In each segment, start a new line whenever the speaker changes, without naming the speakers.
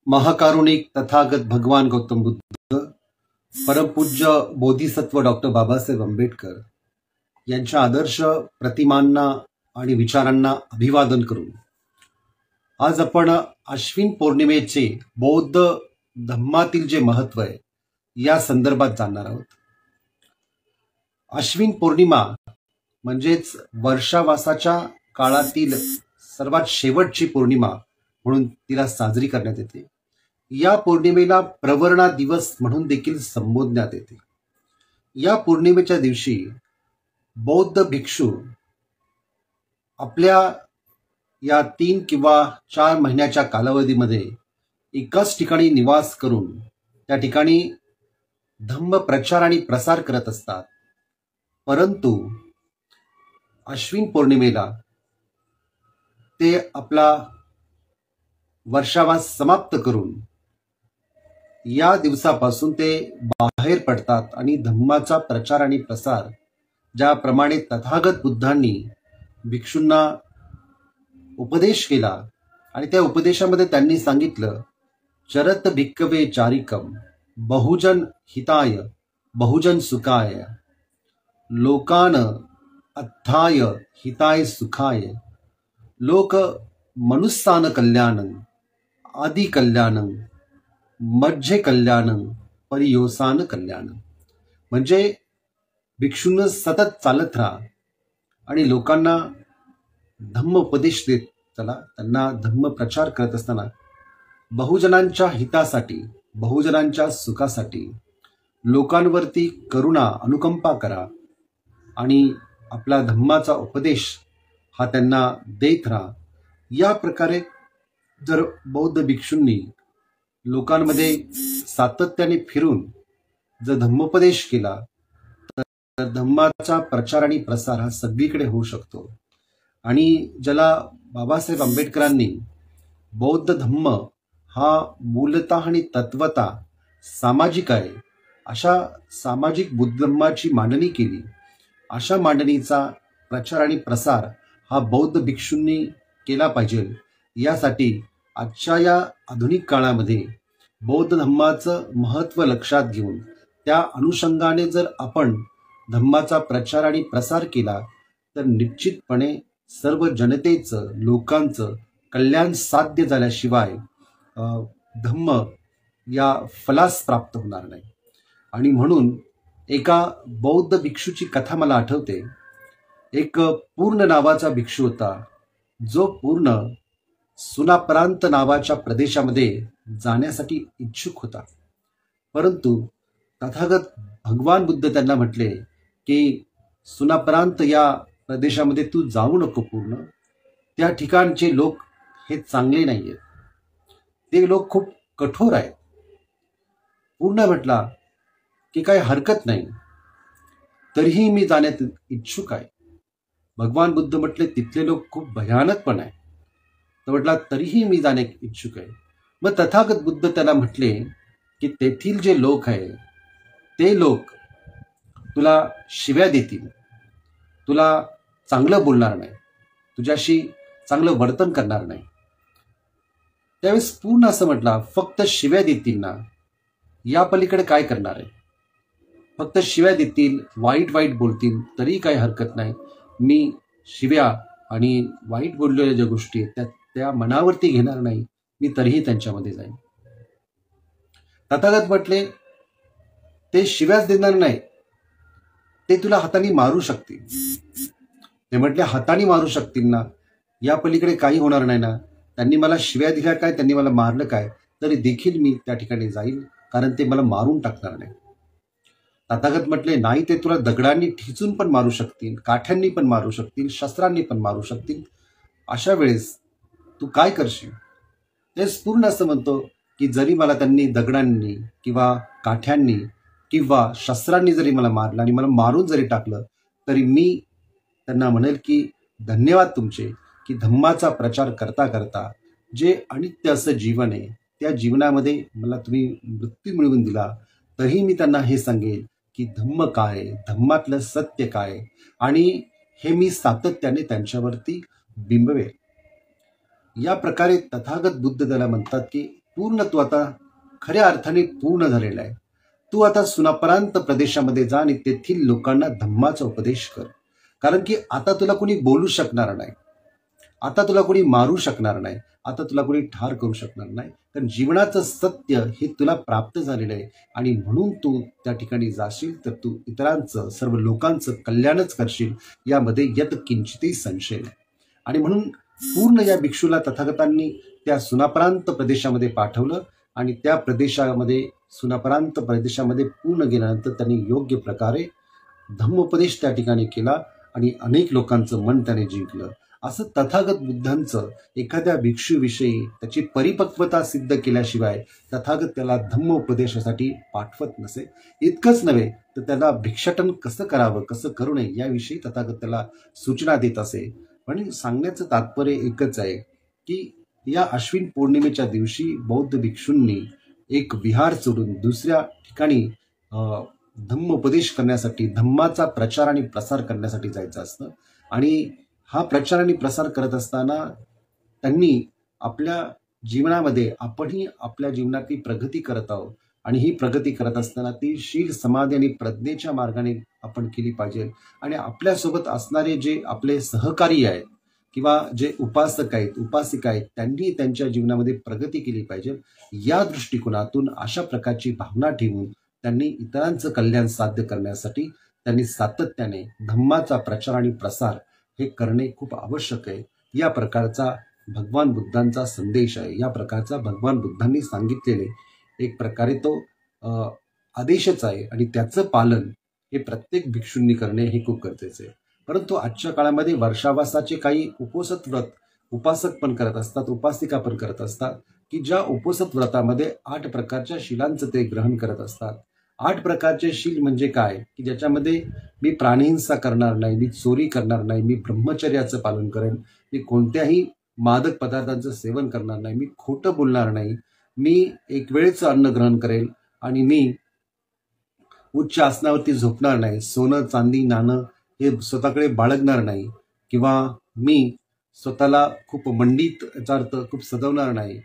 महाकारुणिक तथागत भगवान गौतम बुद्ध, परमपूज्य बोधिसत्व डॉक्टर बाबासाहेब आंबेडकर यांच्या आदर्श प्रतिमांना आणि विचारांना अभिवादन करून आज आपण अश्विन पौर्णिमेचे बौद्ध धम्मातील जे महत्व आहे या संदर्भात जाणणार आहोत. अश्विन पौर्णिमा म्हणजेच वर्षावासाच्या काळातील सर्वात शेवटची पौर्णिमा म्हणून तिला साजरी करण्यात येते. या पौर्णिमेला प्रवरणा दिवस म्हणून देखील संबोधण्यात येते. या पौर्णिमेच्या दिवशी बौद्ध भिक्षू आपल्या या 3 किंवा 4 महिन्याच्या कालावधीमध्ये एकाच ठिकाणी निवास करून त्या ठिकाणी धम्म प्रचार आणि प्रसार करत असतात. परंतु अश्विन पौर्णिमेला ते आपला वर्षावास समाप्त करून या दिवसापासून ते बाहेर पडतात आणि धम्माचा प्रचार आणि प्रसार ज्याप्रमाणे तथागत बुद्धांनी भिक्षूंना उपदेश केला आणि त्या उपदेशामध्ये त्यांनी सांगितलं, चरत भिक्कवे चारिकम बहुजन हिताय बहुजन सुखाय लोकान अत्थाय हिताय सुखाय लोक मनुस्सान कल्याणं आदि कल्याणं मज्जे कल्याणं परियोसान कल्याणं. म्हणजे भिक्षूंना सतत चालत राहा आणि लोकांना धम्म उपदेश देत चला. त्यांना धम्म प्रचार करत असताना बहुजनांच्या हितासाठी बहुजनांच्या सुखासाठी लोकांवरती करुणा अनुकंपा करा आणि आपला धम्माचा उपदेश हा त्यांना देत राहा. या प्रकारे जर बौद्ध भिक्षूंनी लोकांमध्ये सातत्याने फिरून जर धम्मोपदेश केला तर धम्माचा प्रचार आणि प्रसार हा सगळीकडे होऊ शकतो. आणि ज्याला बाबासाहेब आंबेडकरांनी बौद्ध धम्म हा मूलतः आणि तत्वता सामाजिक आहे अशा सामाजिक बुद्ध धम्माची मांडणी केली. अशा मांडणीचा प्रचार आणि प्रसार हा बौद्ध भिक्षूंनी केला पाहिजे. यासाठी आजच्या या आधुनिक काळामध्ये बौद्ध धम्माचं महत्त्व लक्षात घेऊन त्या अनुषंगाने जर आपण धम्माचा प्रचार आणि प्रसार केला तर निश्चितपणे सर्व जनतेचं लोकांचं कल्याण साध्य झाल्याशिवाय धम्म या फलास प्राप्त होणार नाही. आणि म्हणून एका बौद्ध भिक्षूची कथा मला आठवते. एक पूर्ण नावाचा भिक्षू होता जो पूर्ण सुनाप्रांत नावाच्या प्रदेशामध्ये जाण्यासाठी इच्छुक होता. परंतु तथागत भगवान बुद्ध त्यांना म्हटले की सुनाप्रांत या प्रदेशामध्ये तू जाऊ नको. पूर्ण त्या ठिकाणचे लोक हे चांगले नाही आहेत, ते लोक खूप कठोर आहेत. पूर्ण म्हटला की काही हरकत नाही, तरीही मी जाण्यात इच्छुक आहे. भगवान बुद्ध म्हटले तिथले लोक खूप भयानक पण आहे. तर म्हटला तरीही मी जाण्यास इच्छुक आहे. मग तथागत बुद्ध त्याला म्हटले की तेथील जे लोक आहे ते लोक तुला शिव्या देतील, तुला चांगलं बोलणार नाही, तुझ्याशी चांगलं वर्तन करणार नाही. त्यावेळेस पूर्ण असं म्हटला, फक्त शिव्या देतील ना, या पलीकडे काय करणार आहे. फक्त शिव्या देतील, वाईट वाईट बोलतील तरी काही हरकत नाही. मी शिव्या आणि वाईट बोललेल्या ज्या गोष्टी आहेत त्या मनावरती घेणार नाही, मी तरीही त्यांच्यामध्ये जाईन. तथागत म्हटले ते शिव्याच देणार नाही, ते तुला हाताने मारू शकतील. ते म्हटले हाताने मारू शकतील ना, या पलीकडे काही होणार नाही ना. त्यांनी मला शिव्या दिल्या काय, त्यांनी मला मारलं काय, तरी देखील मी त्या ठिकाणी जाईल, कारण ते मला मारून टाकणार नाही. तथागत म्हटले नाही, ते तुला दगडांनी ठिचून पण मारू शकतील, काठ्यांनी पण मारू शकतील, शस्त्रांनी पण मारू शकतील. अशा वेळेस तू काय करशील. तेच पूर्ण असं म्हणतो की जरी मला त्यांनी दगडांनी किंवा काठ्यांनी किंवा शस्त्रांनी जरी मला मारलं आणि मला मारून जरी टाकलं तरी मी त्यांना म्हणेल की धन्यवाद तुमचे, की धम्माचा प्रचार करता करता जे अनित्य असं जीवन आहे त्या जीवनामध्ये मला तुम्ही मृत्यू मिळवून दिला. तरीही मी त्यांना हे सांगेल की धम्म काय, धम्मातलं सत्य काय, आणि हे मी सातत्याने त्यांच्यावरती बिंबवेल. या प्रकारे तथागत बुद्ध त्याला म्हणतात की पूर्ण तू आता खऱ्या अर्थाने पूर्ण झालेला आहे. तू आता सुनापरांत प्रदेशामध्ये जा आणि तेथील लोकांना धम्माचा उपदेश कर. कारण की आता तुला कोणी बोलू शकणार नाही, आता तुला कोणी मारू शकणार नाही, आता तुला कोणी ठार करू शकणार नाही. कारण जीवनाचं सत्य हे तुला प्राप्त झालेलं आहे आणि म्हणून तू त्या ठिकाणी जाशील तर तू इतरांचं, सर्व लोकांचं कल्याणच करशील, यामध्ये यत किंचितही संशय नाही. आणि म्हणून पूर्ण या भिक्षूला तथागतांनी त्या सुनापरांत प्रदेशामध्ये पाठवलं आणि त्या प्रदेशामध्ये, सुनापरांत प्रदेशामध्ये पूर्ण गेल्यानंतर त्यांनी योग्य प्रकारे धम्मोपदेश त्या ठिकाणी केला आणि अनेक लोकांचं मन त्याने जिंकलं. असं तथागत बुद्धांचं एखाद्या भिक्षूविषयी त्याची परिपक्वता सिद्ध केल्याशिवाय तथागत त्याला धम्मोपदेशासाठी पाठवत नसे. इतकंच नव्हे तर त्याला भिक्षाटन कसं करावं, कसं करू नये याविषयी तथागत त्याला सूचना देत असे. म्हणजे सांगण्याचं तात्पर्य एकच आहे की या अश्विन पौर्णिमेच्या दिवशी बौद्ध भिक्षूंनी एक विहार सोडून दुसऱ्या ठिकाणी धम्मोपदेश करण्यासाठी, धम्माचा प्रचार आणि प्रसार करण्यासाठी जायचं असतं. आणि हा प्रचार आणि प्रसार करत असताना त्यांनी आपल्या जीवनामध्ये, आपणही आपल्या जीवनातली प्रगती करत आहोत आणि ही प्रगती करत असताना ती शील, समाधी आणि प्रज्ञेच्या मार्गाने आपण केली पाहिजे. आणि आपल्यासोबत असणारे जे आपले सहकारी आहेत किंवा जे उपासक आहेत, उपासिका आहेत, त्यांनी त्यांच्या जीवनामध्ये प्रगती केली पाहिजे. या दृष्टिकोनातून अशा प्रकारची भावना ठेवून त्यांनी इतरांचं कल्याण साध्य करण्यासाठी त्यांनी सातत्याने धम्माचा प्रचार आणि प्रसार हे करणे खूप आवश्यक आहे. या प्रकारचा भगवान बुद्धांचा संदेश आहे. या प्रकारचा भगवान बुद्धांनी सांगितलेले एक प्रकारे तो आदेशच आहे आणि त्याचं पालन हे प्रत्येक भिक्षूंनी करणे हे खूप गरजेचं आहे. परंतु आजच्या काळामध्ये वर्षावासाचे काही उपोषित व्रत उपासक पण करत असतात, उपासिका पण करत असतात की ज्या उपोषित व्रतामध्ये 8 प्रकारच्या शिलांचं ते ग्रहण करत असतात. 8 प्रकारचे शील म्हणजे काय की ज्याच्यामध्ये मी प्राणिहिंसा करणार नाही, मी चोरी करणार नाही, मी ब्रह्मचर्याचं पालन करेन, मी कोणत्याही मादक पदार्थांचं सेवन करणार नाही, मी खोटं बोलणार नाही, मी एक वेळेचं अन्न ग्रहण करेल आणि मी उच्च आसनावरती झोपणार नाही, सोनं चांदी नाणं हे स्वतःकडे बाळगणार नाही, किंवा मी स्वतःला खूप मंडित, याचा अर्थ खूप सजवणार नाही,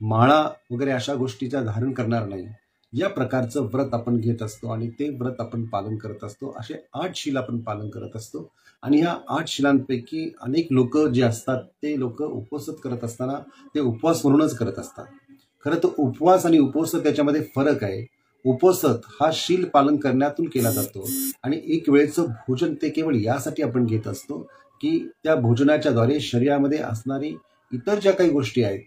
माळा वगैरे अशा गोष्टीचा धारण करणार नाही. या प्रकारचं व्रत आपण घेत असतो आणि ते व्रत आपण पालन करत असतो. असे 8 शील आपण पालन करत असतो. आणि ह्या 8 शिलांपैकी अनेक लोक जे असतात ते लोक उपवास करत असताना ते उपवास म्हणूनच करत असतात. खरं तर उपवास आणि उपवास त्याच्यामध्ये फरक आहे. उपवास हा शील पालन करण्यातून केला जातो आणि एक वेळेचं भोजन ते केवळ यासाठी आपण घेत असतो की त्या भोजनाच्या द्वारे शरीरामध्ये असणारी इतर ज्या काही गोष्टी आहेत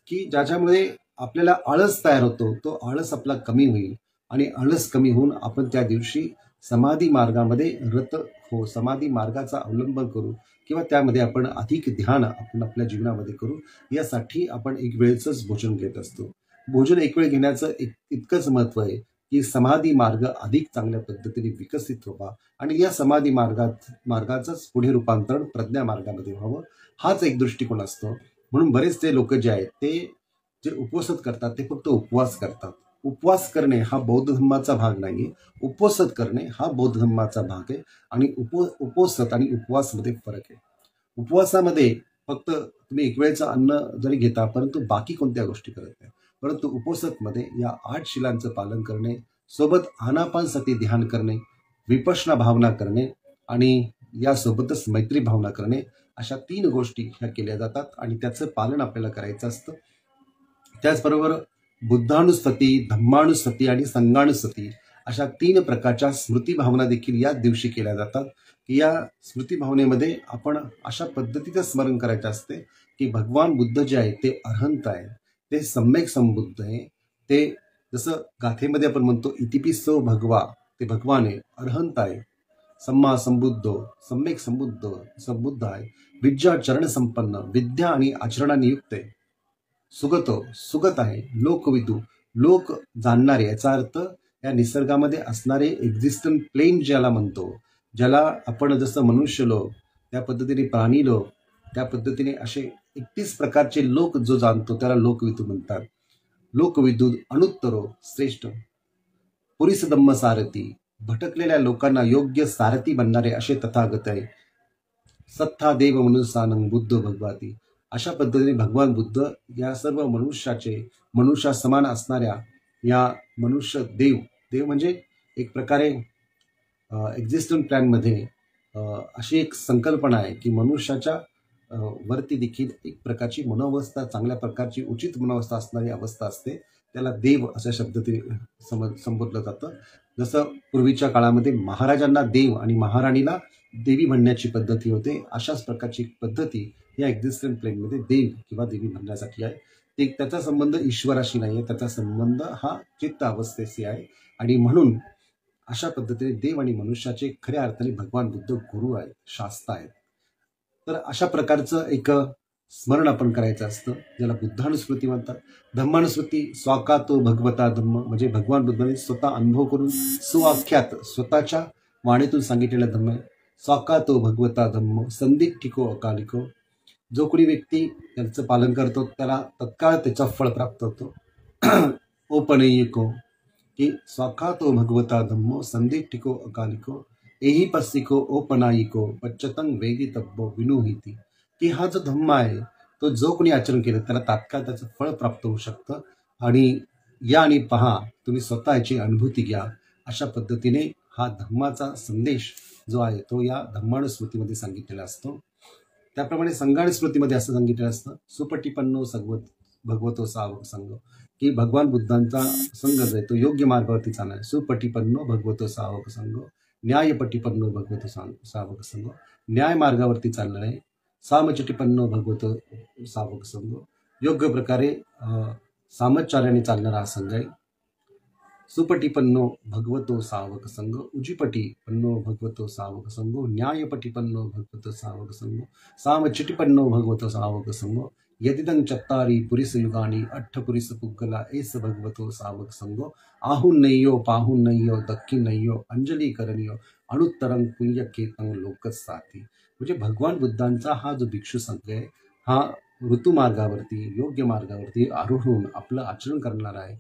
की ज्याच्यामुळे आपल्याला आळस तयार होतो, तो आळस आपला कमी होईल आणि आळस कमी होऊन आपण त्या दिवशी समाधी मार्गामध्ये रत हो, समाधी मार्गाचा अवलंबन करू किंवा त्यामध्ये आपण अधिक ध्यान आपण आपल्या जीवनामध्ये करू, यासाठी आपण एक वेळेचंच भोजन घेत असतो. भोजन एक वेळ घेण्याचं इतकंच महत्व आहे की समाधी मार्ग अधिक चांगल्या पद्धतीने विकसित व्हावा आणि या समाधी मार्गाचंच पुढे रूपांतरण प्रज्ञा मार्गामध्ये व्हावं, हाच एक दृष्टिकोन असतो. म्हणून बरेचसे लोक जे आहेत ते जे उपवास करतात ते फक्त उपवास करतात. उपवास करणे हा बौद्ध धर्माचा भाग नाहीये, उपवास करणे हा बौद्ध धर्माचा भाग आहे. आणि उपवास आणि उपवासमध्ये फरक आहे. उपवासामध्ये फक्त तुम्ही एक वेळेचं अन्न जरी घेता परंतु बाकी कोणत्या गोष्टी करत नाही. परंतु उपवासमध्ये या 8 शिलांचं पालन करणे, सोबत आनापानसती ध्यान करणे, विपश्यना भावना करणे आणि यासोबतच मैत्री भावना करणे, अशा 3 गोष्टी ह्या केल्या जातात आणि त्याचं पालन आपल्याला करायचं असतं. त्याचबरोबर बुद्धानुस्मृती, धम्मानुस्मृती आणि संघानुस्मृती अशा 3 प्रकारच्या स्मृती भावना देखील याच दिवशी केल्या जातात. की या स्मृती भावनेमध्ये आपण अशा पद्धतीचं स्मरण करायचं असते की भगवान बुद्ध जे आहे ते अरहंत आहे, ते सम्यक संबुद्ध आहे. ते जसं गाथेमध्ये आपण म्हणतो इतिपिसो भगवा, ते भगवान आहे, अरहंत आहे, सम्मा संबुद्ध, सम्यक संबुद्ध आहे, विद्या चरण संपन्न, विद्या आणि आचरणाने युक्त आहे, सुगत आहे, लोकविदू, लोक जाणणारे, याचा अर्थ या निसर्गामध्ये असणारे एक्झिस्टंट प्लेन ज्याला म्हणतो, ज्याला आपण जसं मनुष्य लोक, त्या पद्धतीने प्राणी लोक, त्या पद्धतीने असे 31 प्रकारचे लोक जो जाणतो त्याला लोकविदू म्हणतात. लोकविदू अनुत्तरो श्रेष्ठ, पुरीसधम्म सारथी, भटकलेल्या लोकांना योग्य सारथी बनणारे असे तथागत आहे. सत्ता देव मनुसानं बुद्ध भगवाती, अशा पद्धतीने भगवान बुद्ध या सर्व मनुष्या समान असणाऱ्या या मनुष्य देव म्हणजे एक प्रकारे एक्झिस्टंट प्लॅनमध्ये अशी एक संकल्पना आहे की मनुष्याच्या वरती देखील एक प्रकारची मनोअवस्था, चांगल्या प्रकारची उचित मनोअवस्था असणारी अवस्था असते, त्याला देव अशा शब्दात संबोधलं जातं. जसं पूर्वीच्या काळामध्ये महाराजांना देव आणि महाराणीला देवी म्हणण्याची पद्धती होते, अशाच प्रकारची पद्धती या एक्झिस्टंट प्लेनमध्ये देव किंवा देवी म्हणण्यासाठी आहे. त्याचा संबंध ईश्वराशी नाही आहे, त्याचा संबंध हा चित्त अवस्थेशी आहे. आणि म्हणून अशा पद्धतीने देव आणि मनुष्याचे खऱ्या अर्थाने भगवान बुद्ध गुरु आहेत, शास्त्र आहेत. तर अशा प्रकारचं एक स्मरण आपण करायचं असतं, ज्याला बुद्धानुस्मृती म्हणतात. धम्मानुस्मृती स्वाकातो भगवता धम्म म्हणजे भगवान बुद्धाने स्वतः अनुभव करून सुवाख्यात स्वतःच्या वाणीतून सांगितलेला धम्म आहे. स्वाकातो भगवता धम्म संदिग्धिको अकालिको, जो कोणी व्यक्ती त्यांचं पालन करतो त्याला तत्काळ त्याचं फळ प्राप्त होतो. ओपनयिको की स्वाकातो भगवता धम्मो संदिग्धिको अकालिको एही पस्सिको ओपनायिको पच्चतं वेदितब्बो विनुहिती, की हा जो धम्म आहे तो जो कोणी आचरण केलं त्याला तात्काळ त्याचं फळ प्राप्त होऊ शकतं. आणि या आणि पहा, तुम्ही स्वतः याची अनुभूती घ्या. अशा पद्धतीने हा धम्माचा संदेश जो आहे तो या धम्मानुस्मृतीमध्ये सांगितलेला असतो. त्याप्रमाणे संगानुस्मृतीमध्ये असं सांगितलेलं असतं, सुपटिपन्नो भगवतो सावक संघ, की भगवान बुद्धांचा संघ जो आहे तो योग्य मार्गावरती चालणार. सुपटिपन्नो भगवतो सावक संघ, न्यायपटिपन्नो भगवतो सावक संघ, न्याय मार्गावरती चालणार आहे. सामचटिपन्नो भगवतो सावक संघ, योग्य प्रकारे सामचार्याने चालणारा हा संघ आहे. सुपटिपन्नो भगवतो सावक संघ, उजिपटिपन्नो भगवतो सावक संघ, न्यायपटिपन्नो भगवतो सावक संघ, सामचटिपन्नो भगवतो सावक संघ, यदिदं चत्तारी पुरिसयुगानी अठ्ठपुरिस पुग्गला एस भगवतो सावक संघो, आहुन्नय्यो पाहुन्नय्यो दक्खिन्नय्यो अंजली करणियो अणुत्तरं पुण्यकेतं लोकस साथी. म्हणजे भगवान बुद्धांचा हा जो भिक्षू संघ आहे हा ऋतुमार्गावरती योग्य मार्गावरती आरोहून आपलं आचरण करणार आहे.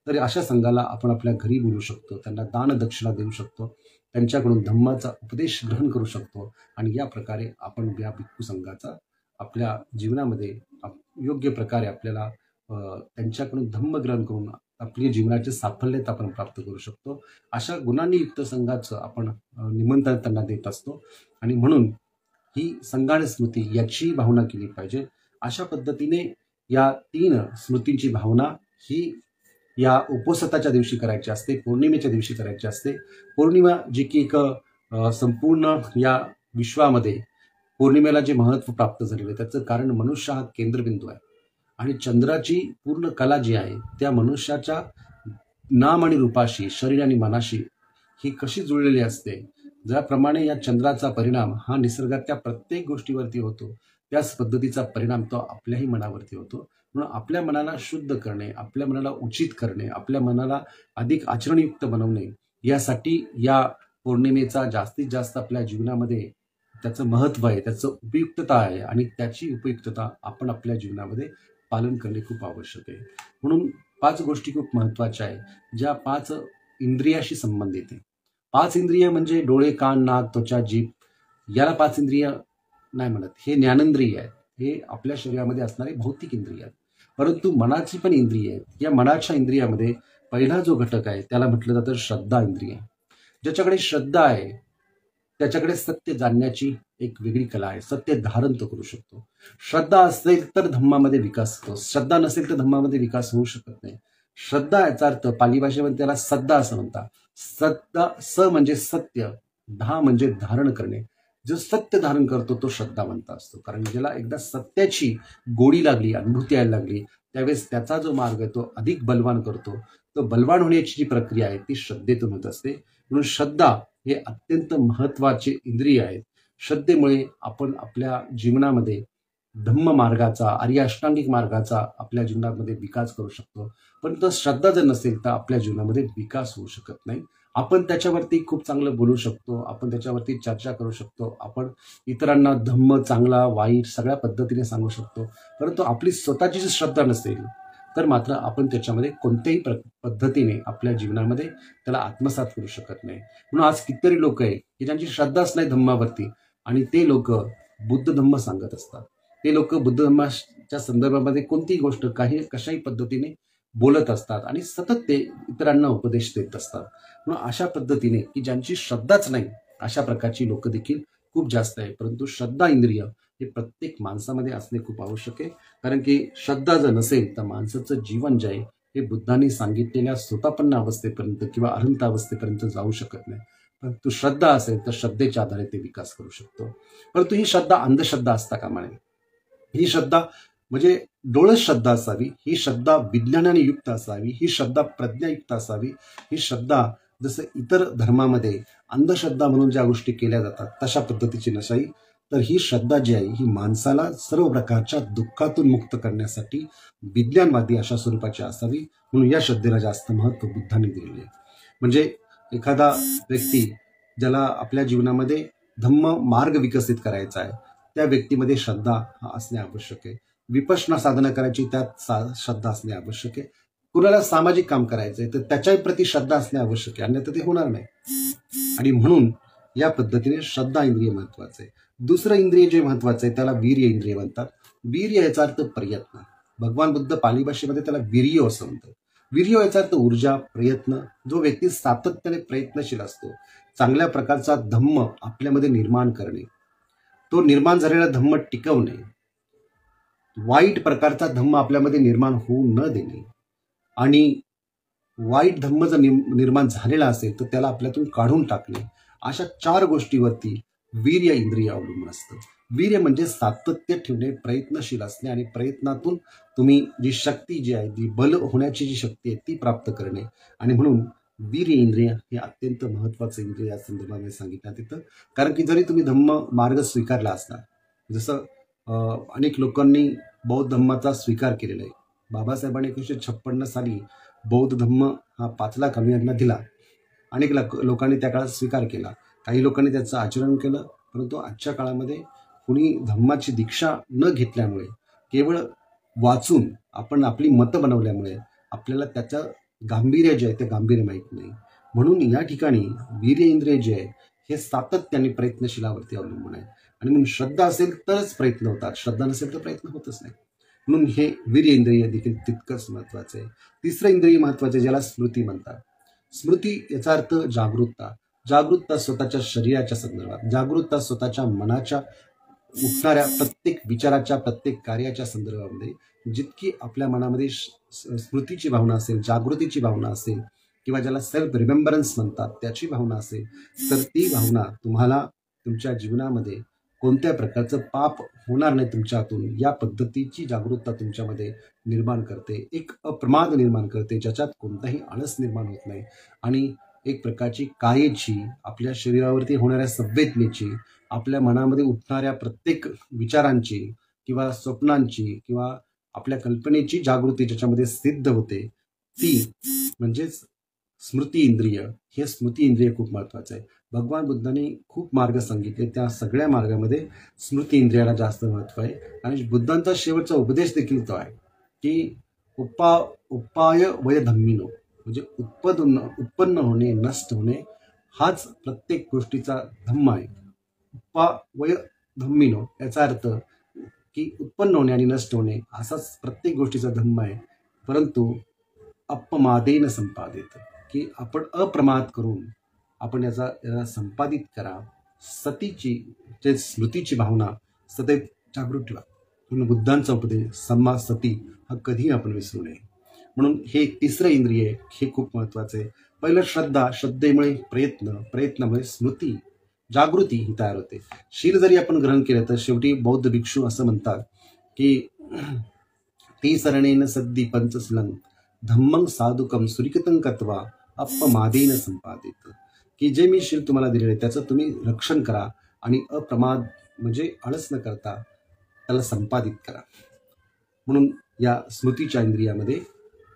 तर अशा संघाला आपण आपल्या घरी बोलू शकतो, त्यांना दान दक्षिणा देऊ शकतो, त्यांच्याकडून धम्माचा उपदेश ग्रहण करू शकतो. आणि या प्रकारे आपण या भिक्खू संघाचा आपल्या जीवनामध्ये योग्य प्रकारे आपल्याला त्यांच्याकडून धम्म ग्रहण करून आपली जीवनाचे साफल्यता आपण प्राप्त करू शकतो. अशा गुणांनी युक्त संघाचं आपण निमंत्रण त्यांना देत असतो. आणि म्हणून ही संगानुस्मृती याची भावना केली पाहिजे. अशा पद्धतीने या 3 स्मृतींची भावना ही या उपोषताच्या दिवशी करायची असते, पौर्णिमेच्या दिवशी करायची असते. पौर्णिमा जी की एक संपूर्ण या विश्वामध्ये पौर्णिमेला जे महत्त्व प्राप्त झालेलं आहे त्याचं कारण मनुष्य हा केंद्रबिंदू आहे. आणि चंद्राची पूर्ण कला जी आहे त्या मनुष्याच्या नाम आणि रूपाशी, शरीर आणि मनाशी ही कशी जुळलेली असते. ज्याप्रमाणे या चंद्राचा परिणाम हा निसर्गातल्या प्रत्येक गोष्टीवरती होतो, त्याच पद्धतीचा परिणाम तो आपल्याही मनावरती होतो. म्हणून आपल्या मनाला शुद्ध करणे, आपल्या मनाला उचित करणे, आपल्या मनाला अधिक आचरणयुक्त बनवणे, यासाठी या पौर्णिमेचा जास्तीत जास्त आपल्या जीवनामध्ये त्याचं महत्त्व आहे, त्याचं उपयुक्तता आहे. आणि त्याची उपयुक्तता आपण आपल्या जीवनामध्ये पालन करणे खूप आवश्यक आहे. म्हणून 5 गोष्टी खूप महत्त्वाच्या आहे, ज्या 5 इंद्रियाशी संबंधित आहे. 5 इंद्रिय म्हणजे डोळे, कान, नाक, त्वचा, जीभ, याला 5 इंद्रिय नाही म्हणत. हे ज्ञानेंद्रिय आहेत, हे आपल्या शरीरामध्ये असणारे भौतिक इंद्रिय आहेत. परंतु मनाची पण इंद्रिय आहेत. या मनाच्या इंद्रियामध्ये पहिला जो घटक आहे त्याला म्हटलं जातं श्रद्धा इंद्रिय. ज्याच्याकडे श्रद्धा आहे त्याच्याकडे सत्य जाणण्याची एक वेगळी कला आहे, सत्य धारण तो करू शकतो. श्रद्धा असेल तर धम्मामध्ये विकास होतो, श्रद्धा नसेल तर धम्मामध्ये विकास होऊ शकत नाही. श्रद्धा याचा अर्थ पाली भाषेमध्ये त्याला श्रद्धा असं म्हणतात. श्रद्धा स म्हणजे सत्य, धा म्हणजे धारण करणे. जो सत्य धारण करतो तो श्रद्धावंत असतो. कारण ज्याला एकदा सत्याची गोडी लागली, अनुभूती यायला लागली, त्यावेळेस त्याचा जो मार्ग आहे तो अधिक बलवान करतो. तो बलवान होण्याची जी प्रक्रिया आहे ती श्रद्धेतून होत असते. म्हणून श्रद्धा हे अत्यंत महत्वाचे इंद्रिय आहेत. श्रद्धेमुळे आपण आपल्या जीवनामध्ये धम्म मार्गाचा, आर्य अष्टांगिक मार्गाचा आपल्या जीवनामध्ये विकास करू शकतो. पण तो श्रद्धा जर नसेल तर आपल्या जीवनामध्ये विकास होऊ शकत नाही. आपण त्याच्यावरती खूप चांगलं बोलू शकतो, आपण त्याच्यावरती चर्चा करू शकतो, आपण इतरांना धम्म चांगला वाईट सगळ्या पद्धतीने सांगू शकतो. परंतु आपली स्वतःची जी श्रद्धा नसेल तर मात्र आपण त्याच्यामध्ये कोणत्याही पद्धतीने आपल्या जीवनामध्ये त्याला आत्मसात करू शकत नाही. म्हणून आज कितीतरी लोक आहे की ज्यांची श्रद्धाच नाही धम्मावरती, आणि ते लोक बुद्ध धम्म सांगत असतात. ते लोक बुद्ध धर्माच्या संदर्भामध्ये कोणतीही गोष्ट कशाही पद्धतीने बोलत असतात आणि सतत ते इतरांना उपदेश देत असतात. म्हणून अशा पद्धतीने की ज्यांची श्रद्धाच नाही अशा प्रकारची लोक देखील खूप जास्त आहे. परंतु श्रद्धा इंद्रिय हे प्रत्येक माणसामध्ये असणे खूप आवश्यक आहे. कारण की श्रद्धा जर नसेल तर माणसाचं जीवन जे आहे हे बुद्धांनी सांगितलेल्या स्वतःपन्न अवस्थेपर्यंत किंवा अनंत अवस्थेपर्यंत जाऊ शकत नाही. परंतु श्रद्धा असेल तर श्रद्धेच्या आधारे ते विकास करू शकतो. परंतु ही श्रद्धा अंधश्रद्धा असता कामा नये. ही श्रद्धा म्हणजे डोळस श्रद्धा असावी, ही श्रद्धा विज्ञानाने युक्त असावी, ही श्रद्धा प्रज्ञायुक्त असावी. ही श्रद्धा जसं इतर धर्मामध्ये अंधश्रद्धा म्हणून ज्या गोष्टी केल्या जातात तशा पद्धतीची नसावी. तर ही श्रद्धा जी आहे ही माणसाला सर्व प्रकारच्या दुःखातून मुक्त करण्यासाठी विज्ञानवादी अशा स्वरूपाची असावी. म्हणून या श्रद्धेला जास्त महत्व बुद्धांनी दिलेले आहे. म्हणजे एखादा व्यक्ती ज्याला आपल्या जीवनामध्ये धम्म मार्ग विकसित करायचा आहे त्या व्यक्तीमध्ये श्रद्धा असणे आवश्यक आहे. विपश्यना साधना करायची त्यात श्रद्धा असणे आवश्यक आहे. कुणाला सामाजिक काम करायचंय तर त्याच्या प्रती श्रद्धा असणे आवश्यक आहे, अन्यथा ते होणार नाही. आणि म्हणून या पद्धतीने श्रद्धा इंद्रिय महत्वाचं आहे. दुसरं इंद्रिय जे महत्वाचं आहे त्याला वीर्य इंद्रिय म्हणतात. वीर्य याचा अर्थ प्रयत्न. भगवान बुद्ध पाली भाषेमध्ये त्याला वीर्य असं म्हणतात. वीर्य याचा अर्थ ऊर्जा, प्रयत्न. जो व्यक्ती सातत्याने प्रयत्नशील असतो, चांगल्या प्रकारचा धम्म आपल्यामध्ये निर्माण करणे, तो निर्माण झालेला धम्म टिकवणे, वाईट प्रकारचा धम्म आपल्यामध्ये निर्माण होऊ न देणे आणि वाईट धम्म जर निर्माण झालेला असेल तर त्याला आपल्यातून काढून टाकणे, अशा 4 गोष्टीवरती वीर्य इंद्रिय अवलंबून असतं. वीर्य म्हणजे सातत्य ठेवणे, प्रयत्नशील असणे आणि प्रयत्नातून तुम्ही जी शक्ती जी आहे, जी बल होण्याची जी शक्ती आहे ती प्राप्त करणे. आणि म्हणून वीर्य इंद्रिय हे अत्यंत महत्वाचं इंद्रिय या संदर्भामध्ये सांगितलं तिथं. कारण की जरी तुम्ही धम्म मार्ग स्वीकारला असला, जसं अनेक लोकांनी बौद्ध धम्माचा स्वीकार केलेला आहे. बाबासाहेबांनी 1956 साली बौद्ध धम्म हा 5 लाख अनुयायांना दिला. अनेक लोकांनी त्या काळात स्वीकार केला. काही लोकांनी त्याचं आचरण केलं. परंतु आजच्या काळामध्ये कुणी धम्माची दीक्षा न घेतल्यामुळे, केवळ वाचून आपण आपली मतं बनवल्यामुळे आपल्याला त्याचं गांभीर्य जे आहे ते गांभीर्य माहीत नाही. म्हणून या ठिकाणी वीर्य इंद्रिय जे आहे हे सातत्याने प्रयत्नशीलावरती अवलंबून आहे. आणि म्हणून श्रद्धा असेल तरच प्रयत्न होतात, श्रद्धा नसेल तर प्रयत्न होतच नाही. म्हणून हे वीर्य इंद्रिय देखील तितकंच महत्वाचं आहे. तिसरं इंद्रिय महत्वाचं ज्याला स्मृती म्हणतात. स्मृती याचा अर्थ जागरूकता. जागरूकता स्वतःच्या शरीराच्या संदर्भात, जागरूकता स्वतःच्या मनाच्या उठणाऱ्या प्रत्येक विचाराच्या, प्रत्येक कार्याच्या संदर्भामध्ये जितकी आपल्या मनामध्ये स्मृतीची भावना असेल, जागृतीची भावना असेल किंवा ज्याला सेल्फ रिमेंबरन्स म्हणतात त्याची भावना असेल, तर ती भावना तुम्हाला तुमच्या जीवनामध्ये कोणत्या प्रकारचं पाप होणार नाही तुमच्यातून या पद्धतीची जागरूकता तुमच्यामध्ये निर्माण करते. एक अप्रमाद निर्माण करते ज्याच्यात कोणताही आळस निर्माण होत नाही आणि एक प्रकारची कायेची, आपल्या शरीरावरती होणाऱ्या संवेदनेची, आपल्या मनामध्ये उठणाऱ्या प्रत्येक विचारांची किंवा स्वप्नांची किंवा आपल्या कल्पनेची जागृती ज्याच्यामध्ये सिद्ध होते ती म्हणजेच स्मृती इंद्रिय. हे स्मृती इंद्रिय खूप महत्वाचं आहे. भगवान बुद्धांनी खूप मार्ग सांगितले, त्या सगळ्या मार्गामध्ये स्मृती इंद्रियाला जास्त महत्व आहे. आणि बुद्धांचा शेवटचा उपदेश देखील तो आहे की उपाय वय धम्मिनो, म्हणजे उत्पन्न होणे, नष्ट होणे हाच प्रत्येक गोष्टीचा धम्म आहे. उपाय धम्मिनो याचा अर्थ की उत्पन्न होणे आणि नष्ट होणे असाच प्रत्येक गोष्टीचा धम्म आहे. परंतु अपमादेन संपादित, की आपण अप्रमाद करून आपण याला संपादित करा. सतीची जे स्मृतीची भावना सतत जागृत ठेवा. म्हणून बुद्धांचा उपदेश सम्मा सती हा कधीही आपण विसरू नये. म्हणून हे तिसरं इंद्रिय हे खूप महत्वाचं आहे. पहिलं श्रद्धा, श्रद्धेमुळे प्रयत्न, प्रयत्नामुळे स्मृती, जागृती ही तयार होते. शील जरी आपण ग्रहण केलं तर शेवटी बौद्ध भिक्षू असं म्हणतात की ती सरणेन सद्दी पंचस्लंग धम्मं साधुकम सुरिकतं कत्वा अपमादेन संपादित, की जे मी शील तुम्हाला दिलेले त्याचं तुम्ही रक्षण करा आणि अप्रमाद म्हणजे आळस न करता त्याला संपादित करा. म्हणून या स्मृतीच्या इंद्रियामध्ये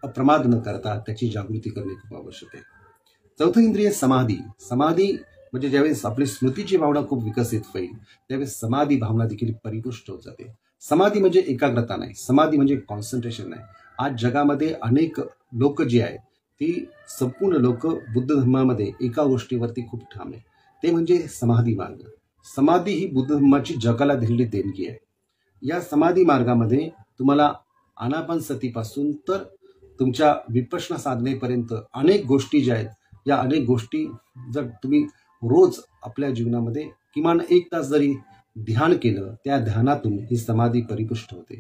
अप्रमाद न करता त्याची जागृती करणे खूप आवश्यक आहे. चौथं इंद्रिय समाधी. समाधी म्हणजे ज्यावेळेस आपली स्मृतीची भावना खूप विकसित होईल त्यावेळेस समाधी भावना देखील परिपुष्ट होत जाते. समाधी म्हणजे एकाग्रता नाही, समाधी म्हणजे कॉन्सन्ट्रेशन नाही. आज जगामध्ये अनेक लोक जी आहेत ती संपूर्ण लोक बुद्ध धर्मामध्ये एका गोष्टीवरती खूप ठाम आहे, ते म्हणजे समाधी मार्ग. समाधी ही बुद्ध धर्माची जगाला दिलेली देणगी आहे. या समाधी मार्गामध्ये तुम्हाला आनापानसतीपासून तर तुमच्या विपश्यना साधनेपर्यंत अनेक गोष्टी ज्या आहेत, या अनेक गोष्टी जर तुम्ही रोज आपल्या जीवनामध्ये किमान 1 तास जरी ध्यान केलं, त्या ध्यानातून ही समाधी परिपुष्ट होते.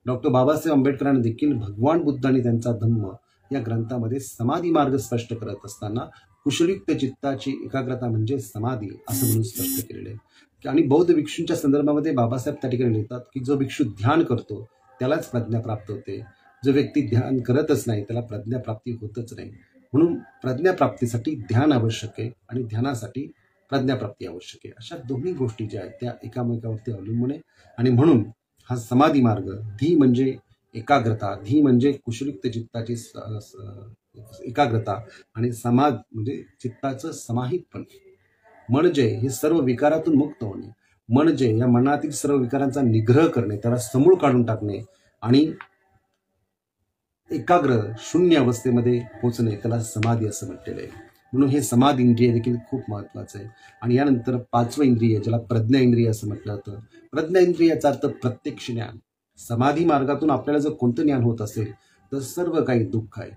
डॉक्टर बाबासाहेब आंबेडकरांनी देखील भगवान बुद्धांनी त्यांचा धम्म या ग्रंथामध्ये समाधी मार्ग स्पष्ट करत असताना कुशलयुक्त चित्ताची एकाग्रता म्हणजे समाधी असं म्हणून स्पष्ट केलेलं आहे. आणि बौद्ध भिक्षूंच्या संदर्भामध्ये बाबासाहेब त्या ठिकाणी लिहितात की जो भिक्षू ध्यान करतो त्यालाच प्रज्ञा प्राप्त होते, जो व्यक्ती ध्यान करतच नाही त्याला प्रज्ञाप्राप्ती होतच नाही. म्हणून प्रज्ञाप्राप्तीसाठी ध्यान आवश्यक आहे आणि ध्यानासाठी प्रज्ञाप्राप्ती आवश्यक आहे. अशा दोन्ही गोष्टी ज्या आहेत त्या एकामेकावरती अवलंबून आहे. आणि म्हणून हा समाधी मार्ग, धी म्हणजे एकाग्रता, धी म्हणजे कुशलयुक्त चित्ताची एकाग्रता आणि समाध म्हणजे चित्ताचं समाहितपण, म्हणजे हे सर्व विकारातून मुक्त होणे, म्हणजे या मनातील सर्व विकारांचा निग्रह करणे, त्याला समूळ काढून टाकणे आणि एकाग्र शून्य अवस्थेमध्ये पोहोचणे, त्याला समाधी असं म्हटलेलं आहे. म्हणून हे समाधी इंद्रिय देखील खूप महत्वाचं आहे. आणि यानंतर 5वं इंद्रिय ज्याला प्रज्ञा इंद्रिय असं म्हटलं जातं. प्रज्ञा इंद्रियाचा अर्थ प्रत्यक्ष ज्ञान. समाधी मार्गातून आपल्याला जर कोणतं ज्ञान होत असेल तर सर्व काही दुःख आहे.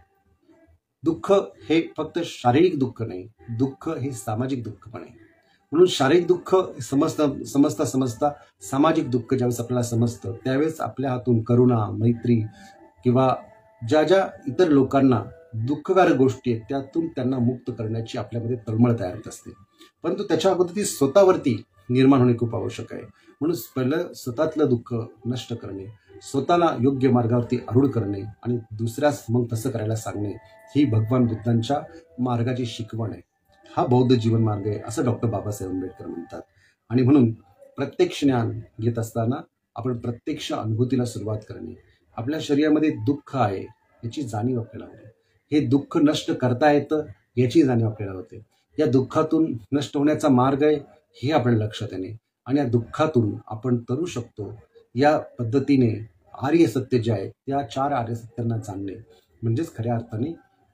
दुःख हे फक्त शारीरिक दुःख नाही, दुःख हे सामाजिक दुःख पण आहे. म्हणून शारीरिक दुःख समजता सामाजिक दुःख ज्यावेळेस आपल्याला समजतं त्यावेळेस आपल्या हातून करुणा, मैत्री किंवा ज्या ज्या इतर लोकांना दुःखकारक गोष्टी आहेत त्यातून त्यांना मुक्त करण्याची आपल्यामध्ये तळमळ तयार होत असते. परंतु त्याच्या अगोदर ती स्वतःवरती निर्माण होणे खूप आवश्यक आहे. म्हणून पहिलं स्वतःतलं दुःख नष्ट करणे, स्वतःला योग्य मार्गावरती आरूढ करणे आणि दुसऱ्यास मग तसं करायला सांगणे, ही भगवान बुद्धांच्या मार्गाची शिकवण आहे. हा बौद्ध जीवन मार्ग आहे असं डॉक्टर बाबासाहेब आंबेडकर म्हणतात. आणि म्हणून प्रत्यक्ष ज्ञान घेत असताना आपण प्रत्यक्ष अनुभूतीला सुरुवात करणे. आपल्या शरीरामध्ये दुःख आहे याची जाणीव आपल्याला होते. हे दुःख नष्ट करता येतं याची जाणीव आपल्याला होते. या दुःखातून नष्ट होण्याचा मार्ग आहे हे आपल्या लक्षात येणे आणि या दुःखातून आपण तरू शकतो या पद्धतीने आर्य सत्य जे आहे त्या 4 आर्य सत्यांना जाणणे म्हणजेच खऱ्या अर्थाने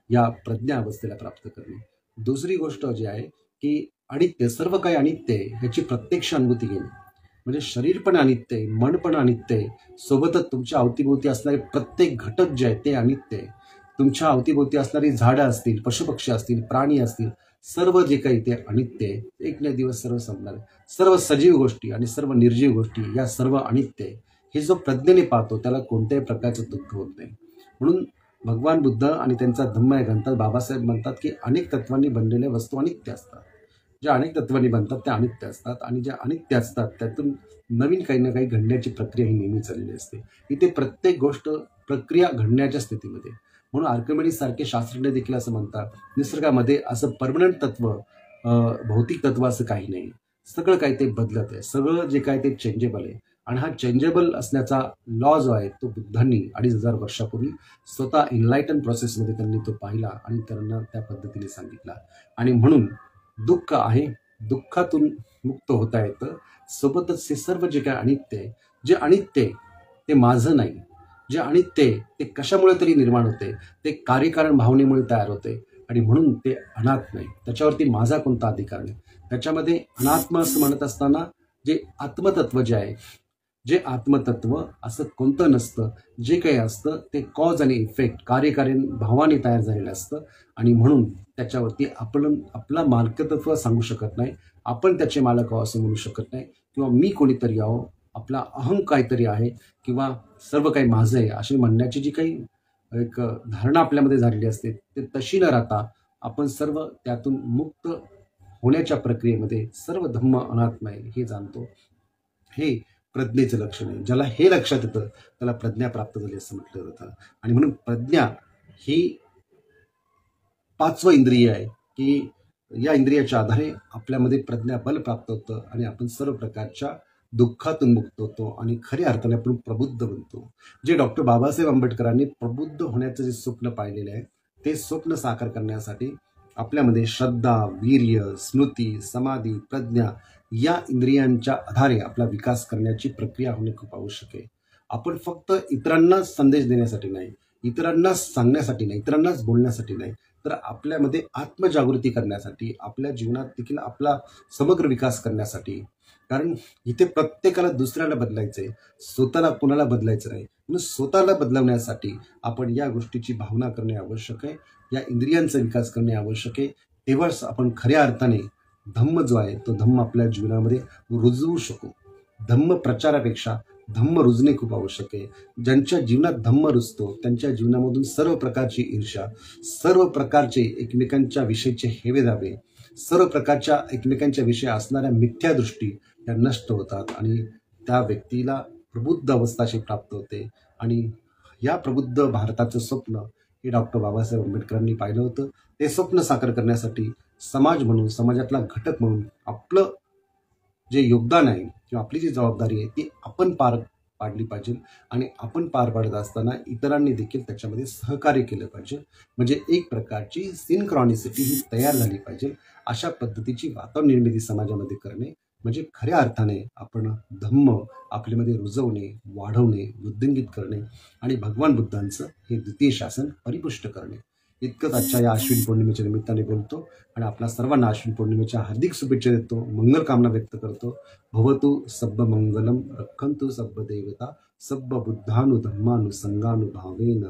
या प्रज्ञा अवस्थेला प्राप्त करणे. दुसरी गोष्ट जी आहे की अनित्य, सर्व काही अनित्य आहे याची प्रत्यक्ष अनुभूती घेणे. म्हणजे शरीर पण अनित्य आहे, मन पण अनित्य आहे, सोबतच तुमच्या अवतीभोवती असणारे प्रत्येक घटक जे आहेत ते अनित्य आहे. तुमच्या अवतीभोवती असणारी झाडं असतील, पशुपक्षी असतील, प्राणी असतील, सर्व जे काही ते अनित्य आहे. एक ना दिवस सर्व संपणार आहे. सर्व सजीव गोष्टी आणि सर्व निर्जीव गोष्टी या सर्व अनित्य आहे. हे जो प्रज्ञेने पाहतो त्याला कोणत्याही प्रकारचं दुःख होत नाही. म्हणून भगवान बुद्ध आणि त्यांचा धम्म या ग्रंथात बाबासाहेब म्हणतात की अनेक तत्वांनी बनलेल्या वस्तू अनित्य असतात. ज्या अनेक तत्वांनी बनतात त्या अनित्य असतात आणि ज्या अनित्य असतात त्यातून नवीन काही ना काही घडण्याची प्रक्रिया ही नेहमी चाललेली असते. इथे प्रत्येक गोष्ट प्रक्रिया घडण्याच्या स्थितीमध्ये. म्हणून आर्किमिडीज सारखे शास्त्रज्ञ देखील असं म्हणतात निसर्गामध्ये असं परमनंट तत्व, भौतिक तत्व असं काही नाही. सगळं काही ते बदलत आहे, सगळं जे काय ते चेंजेबल आहे. आणि हा चेंजेबल असण्याचा लॉ जो आहे तो बुद्धांनी 2500 वर्षापूर्वी स्वतः एनलायटन प्रोसेसमध्ये त्यांनी तो पाहिला आणि त्यांना त्या पद्धतीने सांगितला. आणि म्हणून दुःख आहे, दुःखातून मुक्त होता येतं. सोबतच हे सर्व जे काय अनित्य आहे, जे अनित्य ते माझं नाही, जे अनित्य ते कशामुळे तरी निर्माण होते, ते कार्यकारण भावनेमुळे तयार होते आणि म्हणून ते अनात्म नाही. त्याच्यावरती माझा कोणता अधिकार नाही. त्याच्यामध्ये अनात्म असं म्हणत असताना जे आत्मतत्व जे आहे, जे आत्मतत्व असं कोणतं नसतं. जे काही असतं ते कॉज आणि इफेक्ट, कार्यकारण भावाने तयार झालेलं असतं आणि म्हणून त्याच्यावरती आपण आपला मालकत्व सांगू शकत नाही. आपण त्याचे मालक आहो असं म्हणू शकत नाही किंवा मी कोणीतरी आहो, आपला अहं काहीतरी आहे किंवा सर्व काही माझं आहे अशी म्हणण्याची जी काही एक धारणा आपल्यामध्ये झालेली असते ते तशी न राहता आपण सर्व त्यातून मुक्त होण्याच्या प्रक्रियेमध्ये सर्व धम्म अनात्म आहे हे जाणतो. हे प्रज्ञेचं लक्षण आहे. ज्याला हे लक्षात येतं त्याला प्रज्ञा प्राप्त झाली असं म्हटलं जातं. आणि म्हणून प्रज्ञा ही 5वं इंद्रिय आहे की या इंद्रियाच्या आधारे आपल्यामध्ये प्रज्ञा बल प्राप्त होतं आणि आपण सर्व प्रकारच्या दुःखातून मुक्त होतो आणि खऱ्या अर्थाने आपण प्रबुद्ध बनतो. जे डॉक्टर बाबासाहेब आंबेडकरांनी प्रबुद्ध होण्याचं जे स्वप्न पाहिलेलं आहे ते स्वप्न साकार करण्यासाठी आपल्यामध्ये श्रद्धा, वीर्य, स्मृती, समाधी, प्रज्ञा या इंद्रियांच्या आधारे आपला विकास करण्याची प्रक्रिया होणे खूप आवश्यक आहे. आपण फक्त इतरांना संदेश देण्यासाठी नाही, इतरांना सांगण्यासाठी नाही, इतरांनाच बोलण्यासाठी नाही, तर आपल्यामध्ये आत्मजागृती करण्यासाठी, आपल्या जीवनात देखील आपला समग्र विकास करण्यासाठी कारण इथे प्रत्येकाला दुसऱ्याला बदलायचंय, स्वतःला कोणाला बदलायचं नाही. म्हणून स्वतःला बदलवण्यासाठी आपण या गोष्टीची भावना करणे आवश्यक आहे, या इंद्रियांचा विकास करणे आवश्यक आहे. तेव्हाच आपण खऱ्या अर्थाने धम्म जो आहे तो धम्म आपल्या जीवनामध्ये रुजवू शकू. धम्म प्रचारापेक्षा धम्म रुजणे खूप आवश्यक आहे. ज्यांच्या जीवनात धम्म रुजतो त्यांच्या जीवनामधून सर्व प्रकारची ईर्ष्या, सर्व प्रकारचे एकमेकांच्या विषयीचे हेवेदावे, सर्व प्रकारच्या एकमेकांच्या विषयी असणाऱ्या मिथ्या दृष्टी त्या नष्ट होतात आणि त्या व्यक्तीला प्रबुद्ध अवस्थाशी प्राप्त होते. आणि या प्रबुद्ध भारताचं स्वप्न हे डॉक्टर बाबासाहेब आंबेडकरांनी पाहिलं होतं. ते स्वप्न साकार करण्यासाठी समाज म्हणून, समाजातला घटक म्हणून आपलं जे योगदान आहे किंवा आपली जी जबाबदारी आहे ती आपण पार पाडली पाहिजे. आणि आपण पार पाडत असताना इतरांनी देखील त्याच्यामध्ये सहकार्य केलं पाहिजे. म्हणजे एक प्रकारची सिनक्रॉनिसिटी ही तयार झाली पाहिजे. अशा पद्धतीची वातावरण निर्मिती समाजामध्ये करणे म्हणजे खऱ्या अर्थाने आपण धम्म आपल्यामध्ये रुजवणे, वाढवणे, वृद्धिंगित करणे आणि भगवान बुद्धांचं हे द्वितीय शासन परिपुष्ट करणे. इतकंच आजच्या या अश्विन पौर्णिमेच्या निमित्ताने बोलतो आणि आपल्या सर्वांना अश्विन पौर्णिमेच्या हार्दिक शुभेच्छा देतो, मंगल कामना व्यक्त करतो. भवतु सब्ब मंगलम, रक्षन्तु सब्ब देवता, सब्ब बुद्धानुधम्मानुसंगानुभावेन.